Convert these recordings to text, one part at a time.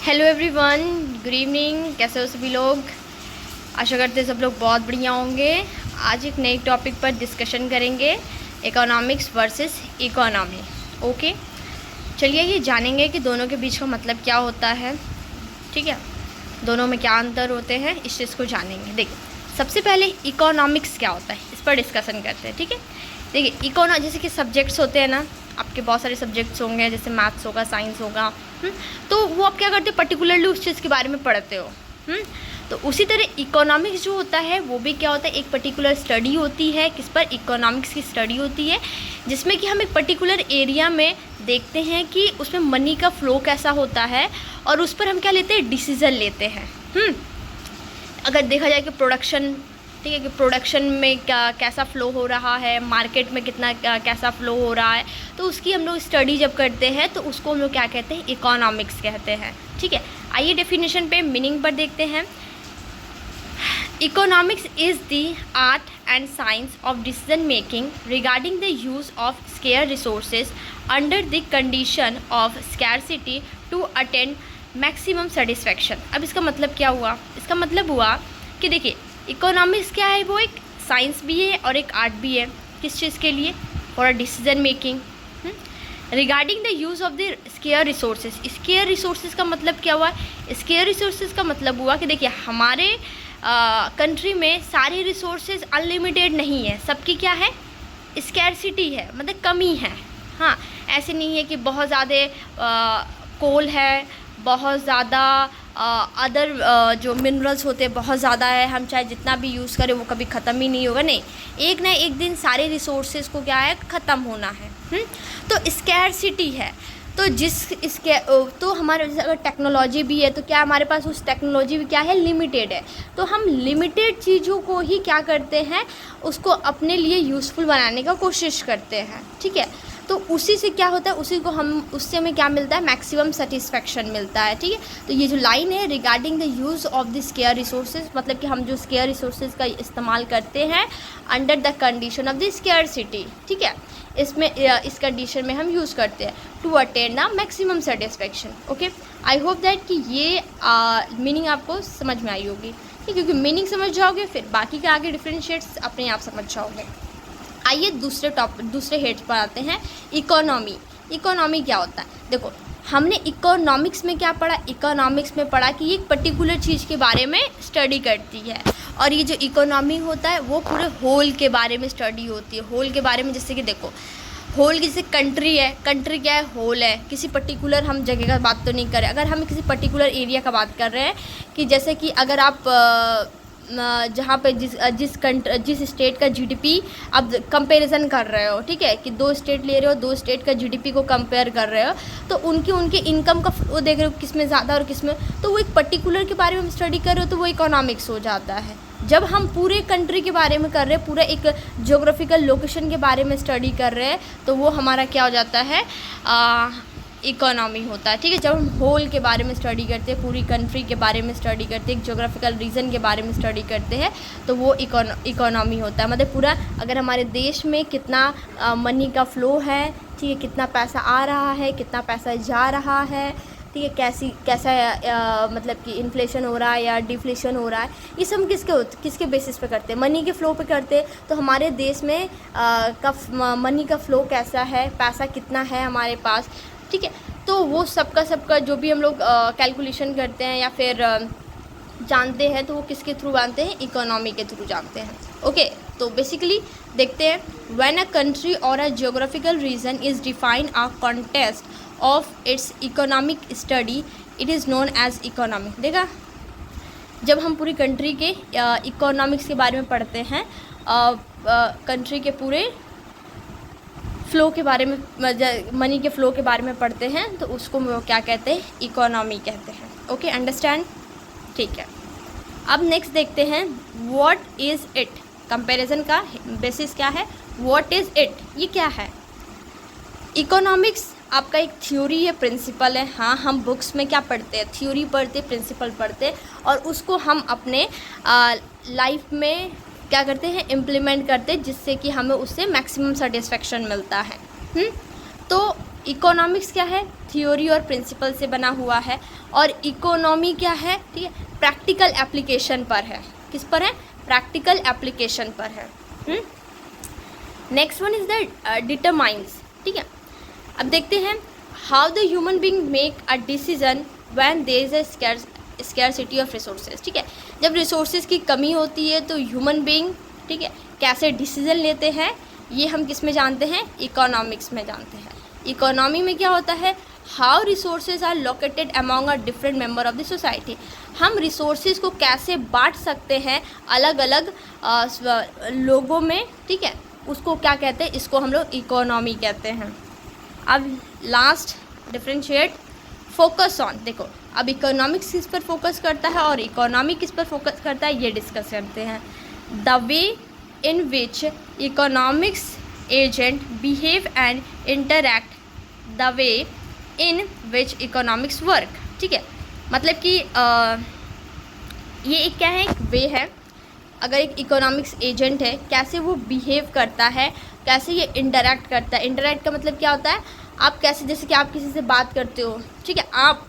Hello everyone, good evening. कैसे हो सभी लोग? आशा करते हैं सब लोग बहुत बढ़िया होंगे। आज एक नई टॉपिक पर डिस्कशन करेंगे, इकोनॉमिक्स वर्सेस इकोनॉमी। ओके, चलिए ये जानेंगे कि दोनों के बीच का मतलब क्या होता है। ठीक है, दोनों में क्या अंतर होते हैं, इस चीज़ को जानेंगे। देखिए, सबसे पहले इकोनॉमिक्स क्या होता है, इस पर डिस्कशन करते हैं। ठीक है, देखिए जैसे कि सब्जेक्ट्स होते हैं ना, आपके बहुत सारे सब्जेक्ट्स होंगे, जैसे मैथ्स होगा, साइंस होगा। तो वो आप क्या करते हो, पर्टिकुलरली उस चीज़ के बारे में पढ़ते हो। तो उसी तरह इकोनॉमिक्स जो होता है वो भी क्या होता है, एक पर्टिकुलर स्टडी होती है। किस पर? इकोनॉमिक्स की स्टडी होती है, जिसमें कि हम एक पर्टिकुलर एरिया में देखते हैं कि उसमें मनी का फ़्लो कैसा होता है, और उस पर हम क्या लेते हैं, डिसीज़न लेते हैं। अगर देखा जाए कि प्रोडक्शन, ठीक है, कि प्रोडक्शन में क्या कैसा फ़्लो हो रहा है, मार्केट में कितना कैसा फ़्लो हो रहा है, तो उसकी हम लोग स्टडी जब करते हैं तो उसको हम लोग क्या कहते हैं, इकोनॉमिक्स कहते हैं। ठीक है, आइए डेफिनेशन पे, मीनिंग पर देखते हैं। Economics is the art and science of decision making regarding the use of scarce resources under the condition of scarcity to attend maximum satisfaction. अब इसका मतलब क्या हुआ? इसका मतलब हुआ कि देखिए, इकोनॉमिक्स क्या है, वो एक साइंस भी है और एक आर्ट भी है। किस चीज़ के लिए? For decision making regarding the use of the square resources. Square resources का मतलब क्या हुआ? स्केयर रिसोर्सेज का मतलब हुआ कि देखिए, हमारे कंट्री में सारे रिसोर्सेज अनलिमिटेड नहीं है, सबकी क्या है, स्कैरसिटी है, मतलब कमी है। हाँ, ऐसे नहीं है कि बहुत ज़्यादा कोल है, बहुत ज़्यादा अदर जो मिनरल्स होते हैं बहुत ज़्यादा है, हम चाहे जितना भी यूज़ करें वो कभी ख़त्म ही नहीं होगा। नहीं, एक ना एक दिन सारे रिसोर्सेज को क्या है, ख़त्म होना है। तो स्कैरसिटी है। तो तो हमारे अगर टेक्नोलॉजी भी है तो क्या हमारे पास उस टेक्नोलॉजी भी क्या है, लिमिटेड है। तो हम लिमिटेड चीज़ों को ही क्या करते हैं, उसको अपने लिए यूज़फुल बनाने का कोशिश करते हैं। ठीक है, तो उसी से क्या होता है, उससे हमें क्या मिलता है, मैक्सिमम सेटिस्फैक्शन मिलता है। ठीक है, तो ये जो लाइन है, regarding the use of the square resources, मतलब कि हम जो स्केयर रिसोर्सेज का इस्तेमाल करते हैं under the condition of the scarcity. ठीक है, इसमें इस कंडीशन में हम यूज़ करते हैं to attain the maximum satisfaction. Okay, I hope that कि ये मीनिंग आपको समझ में आई होगी। ठीक, क्योंकि मीनिंग समझ जाओगे फिर बाकी के आगे डिफरेंशिएट्स अपने आप समझ जाओगे। आइए दूसरे हेड्स पर आते हैं, इकोनॉमी। इकोनॉमी क्या होता है? देखो, हमने इकोनॉमिक्स में क्या पढ़ा, इकोनॉमिक्स में पढ़ा कि ये एक पर्टिकुलर चीज़ के बारे में स्टडी करती है, और ये जो इकोनॉमी होता है वो पूरे होल के बारे में स्टडी होती है। होल के बारे में, जैसे कि देखो, होल जैसे कंट्री है, कंट्री क्या है, होल है। किसी पर्टिकुलर हम जगह का बात तो नहीं कर रहे, अगर हम किसी पर्टिकुलर एरिया का बात कर रहे हैं, कि जैसे कि अगर आप जहाँ पे जिस स्टेट का जीडीपी अब कंपैरिजन कर रहे हो, ठीक है, कि दो स्टेट ले रहे हो, दो स्टेट का जीडीपी को कंपेयर कर रहे हो, तो उनके इनकम का वो देख रहे हो किस में ज़्यादा और किस में, तो वो एक पर्टिकुलर के बारे में स्टडी कर रहे हो, तो वो इकोनॉमिक्स हो जाता है। जब हम पूरे कंट्री के बारे में कर रहे हैं, पूरा एक जोग्राफिकल लोकेशन के बारे में स्टडी कर रहे हैं, तो वो हमारा क्या हो जाता है, इकोनॉमी होता है। ठीक है, जब हम होल के बारे में स्टडी करते हैं, पूरी कंट्री के बारे में स्टडी करते हैं, एक जोग्राफिकल रीजन के बारे में स्टडी करते हैं, तो वो इकोनॉमी होता है। मतलब पूरा, अगर हमारे देश में कितना मनी का फ़्लो है, ठीक है, कितना पैसा आ रहा है, कितना पैसा जा रहा है, ठीक है, कैसा मतलब कि इन्फ्लेशन हो रहा है या डिफ्लेशन हो रहा है, ये सब किसके बेसिस पे करते हैं, मनी के फ़्लो पे करते हैं। तो हमारे देश में मनी का फ़्लो कैसा है, पैसा कितना है हमारे पास, ठीक है, तो वो सबका जो भी हम लोग कैलकुलेशन करते हैं या फिर जानते हैं, तो वो किसके थ्रू जानते हैं, इकोनॉमी के थ्रू जानते हैं। ओके, तो बेसिकली देखते हैं, when a country or a geographical region is define a context of its economic study, it is known as economy. देखा, जब हम पूरी कंट्री के इकोनॉमिक्स के बारे में पढ़ते हैं, कंट्री के पूरे फ़्लो के बारे में, मनी के फ़्लो के बारे में पढ़ते हैं, तो उसको वो क्या कहते हैं, इकोनॉमी कहते हैं। Okay, understand? ठीक है, अब नेक्स्ट देखते हैं, व्हाट इज़ इट। कंपैरिजन का बेसिस क्या है, व्हाट इज़ इट, ये क्या है। इकोनॉमिक्स आपका एक थ्योरी है, प्रिंसिपल है। हाँ, हम बुक्स में क्या पढ़ते हैं, थ्योरी पढ़ते, प्रिंसिपल पढ़ते, और उसको हम अपने लाइफ में क्या करते हैं, इम्प्लीमेंट करते, जिससे कि हमें उससे मैक्सिमम सेटिस्फेक्शन मिलता है। तो इकोनॉमिक्स क्या है, थियोरी और प्रिंसिपल से बना हुआ है, और इकोनॉमी क्या है, ठीक है, प्रैक्टिकल एप्लीकेशन पर है। किस पर है, प्रैक्टिकल एप्लीकेशन पर है। Next one is the determines, ठीक है। अब देखते हैं how the human being make a decision when there is a scarcity of resources, ठीक है। जब रिसोर्सेज की कमी होती है तो ह्यूमन बीइंग, ठीक है, कैसे डिसीजन लेते हैं, ये हम किस में जानते हैं, इकोनॉमिक्स में जानते हैं। इकोनॉमी में क्या होता है, how resources are located among a different member of the society. हम रिसोर्सेज को कैसे बांट सकते हैं अलग अलग लोगों में, ठीक है, उसको क्या कहते हैं, इसको हम लोग इकोनॉमी कहते हैं। अब लास्ट डिफरेंशिएट फोकस ऑन, देखो अब इकोनॉमिक्स किस पर फोकस करता है और इकोनॉमी किस पर फोकस करता है, ये डिस्कस करते हैं। The way in which economics agent behave and interact, the way in which economics work, ठीक है। मतलब कि ये एक क्या है, एक वे है। अगर एक इकोनॉमिक्स एजेंट है, कैसे वो बिहेव करता है, कैसे ये इंटरैक्ट करता है। इंटरैक्ट का मतलब क्या होता है, आप कैसे, जैसे कि आप किसी से बात करते हो, ठीक है, आप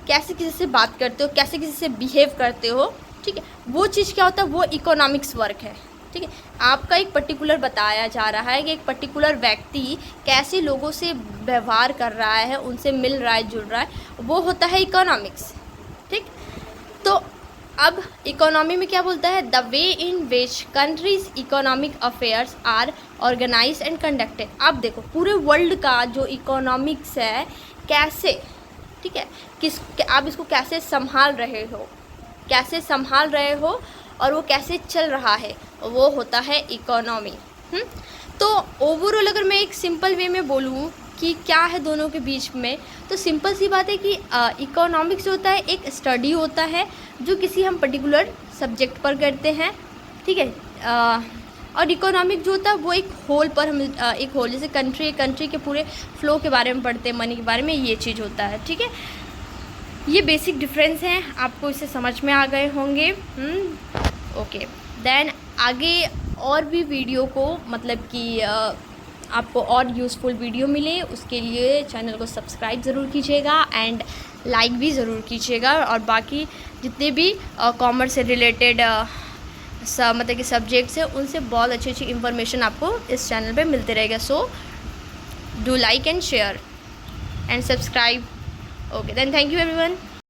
कैसे किसी से बात करते हो, कैसे किसी से बिहेव करते हो, ठीक है, वो चीज़ क्या होता है, वो इकोनॉमिक्स वर्क है, ठीक है। आपका एक पर्टिकुलर बताया जा रहा है कि एक पर्टिकुलर व्यक्ति कैसे लोगों से व्यवहार कर रहा है, उनसे मिल रहा है, जुड़ रहा है, वो होता है इकोनॉमिक्स, ठीक। तो अब इकोनॉमी में क्या बोलता है, the way in which countries economic affairs are organize and conducted. अब देखो पूरे वर्ल्ड का जो इकोनॉमिक्स है, कैसे, ठीक है, आप इसको कैसे संभाल रहे हो, कैसे संभाल रहे हो और वो कैसे चल रहा है, वो होता है इकोनॉमी। तो ओवरऑल अगर मैं एक सिंपल वे में बोलूँ कि क्या है दोनों के बीच में, तो सिंपल सी बात है कि इकोनॉमिक्स होता है एक स्टडी होता है जो किसी हम पर्टिकुलर सब्जेक्ट पर करते हैं, ठीक है। और इकोनॉमिक जो होता है वो एक होल पर हम एक होल, जैसे कंट्री के पूरे फ्लो के बारे में पढ़ते हैं, मनी के बारे में, ये चीज़ होता है, ठीक है। ये बेसिक डिफरेंस हैं, आपको इससे समझ में आ गए होंगे। ओके, देन आगे और भी वीडियो को, मतलब कि आपको और यूज़फुल वीडियो मिले, उसके लिए चैनल को सब्सक्राइब ज़रूर कीजिएगा एंड लाइक भी ज़रूर कीजिएगा। और बाकी जितने भी कॉमर्स से रिलेटेड मतलब कि सब्जेक्ट्स हैं, उनसे बहुत अच्छी अच्छी इन्फॉर्मेशन आपको इस चैनल पे मिलते रहेगा। So do like and share and subscribe. Okay, then thank you everyone.